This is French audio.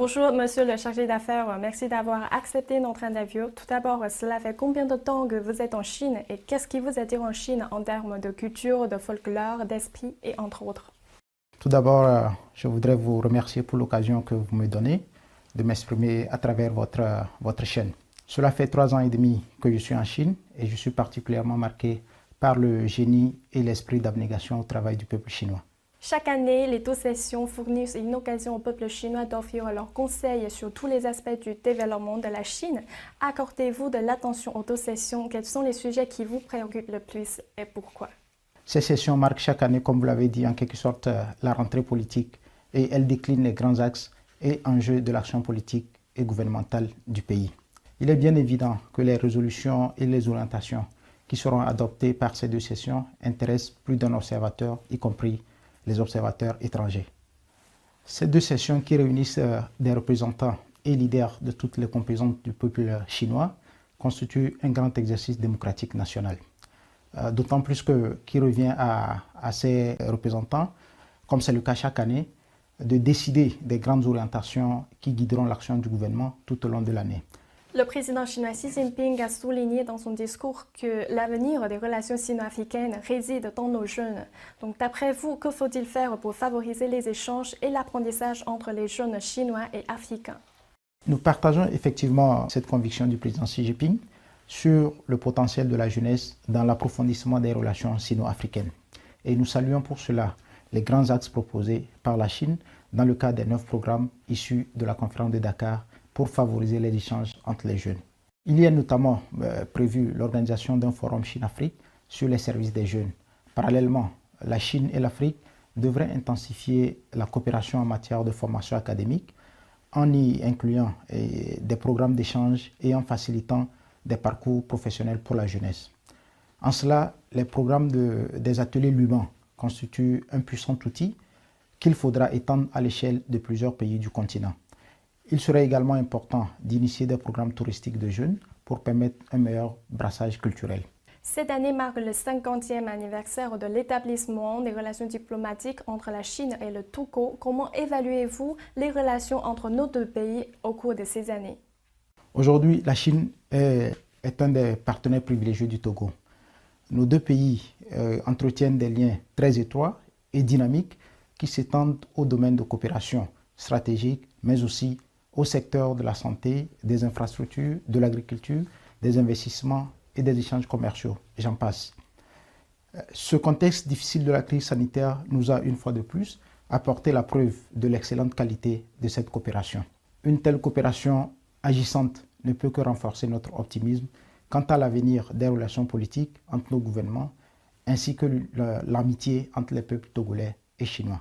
Bonjour, monsieur le chargé d'affaires. Merci d'avoir accepté notre interview. Tout d'abord, cela fait combien de temps que vous êtes en Chine et qu'est-ce qui vous attire en Chine en termes de culture, de folklore, d'esprit et entre autres? Tout d'abord, je voudrais vous remercier pour l'occasion que vous me donnez de m'exprimer à travers votre chaîne. Cela fait 3 ans et demi que je suis en Chine et je suis particulièrement marqué par le génie et l'esprit d'abnégation au travail du peuple chinois. Chaque année, les 12 sessions fournissent une occasion au peuple chinois d'offrir leurs conseils sur tous les aspects du développement de la Chine. Accordez-vous de l'attention aux 12 sessions. Quels sont les sujets qui vous préoccupent le plus et pourquoi? Ces sessions marquent chaque année, comme vous l'avez dit, en quelque sorte la rentrée politique et elles déclinent les grands axes et enjeux de l'action politique et gouvernementale du pays. Il est bien évident que les résolutions et les orientations qui seront adoptées par ces 2 sessions intéressent plus d'un observateur, y compris les observateurs étrangers. Ces 2 sessions qui réunissent des représentants et leaders de toutes les composantes du peuple chinois constituent un grand exercice démocratique national. D'autant plus qu'il revient à ces représentants, comme c'est le cas chaque année, de décider des grandes orientations qui guideront l'action du gouvernement tout au long de l'année. Le président chinois Xi Jinping a souligné dans son discours que l'avenir des relations sino-africaines réside dans nos jeunes. Donc, d'après vous, que faut-il faire pour favoriser les échanges et l'apprentissage entre les jeunes chinois et africains? Nous partageons effectivement cette conviction du président Xi Jinping sur le potentiel de la jeunesse dans l'approfondissement des relations sino-africaines. Et nous saluons pour cela les grands axes proposés par la Chine dans le cadre des 9 programmes issus de la conférence de Dakar pour favoriser les échanges entre les jeunes. Il y a notamment prévu l'organisation d'un forum Chine-Afrique sur les services des jeunes. Parallèlement, la Chine et l'Afrique devraient intensifier la coopération en matière de formation académique en y incluant des programmes d'échange et en facilitant des parcours professionnels pour la jeunesse. En cela, les programmes des ateliers Luban constituent un puissant outil qu'il faudra étendre à l'échelle de plusieurs pays du continent. Il serait également important d'initier des programmes touristiques de jeunes pour permettre un meilleur brassage culturel. Cette année marque le 50e anniversaire de l'établissement des relations diplomatiques entre la Chine et le Togo. Comment évaluez-vous les relations entre nos 2 pays au cours de ces années? Aujourd'hui, la Chine est un des partenaires privilégiés du Togo. Nos 2 pays entretiennent des liens très étroits et dynamiques qui s'étendent au domaine de coopération stratégique, mais aussi au secteur de la santé, des infrastructures, de l'agriculture, des investissements et des échanges commerciaux, j'en passe. Ce contexte difficile de la crise sanitaire nous a une fois de plus apporté la preuve de l'excellente qualité de cette coopération. Une telle coopération agissante ne peut que renforcer notre optimisme quant à l'avenir des relations politiques entre nos gouvernements ainsi que l'amitié entre les peuples togolais et chinois.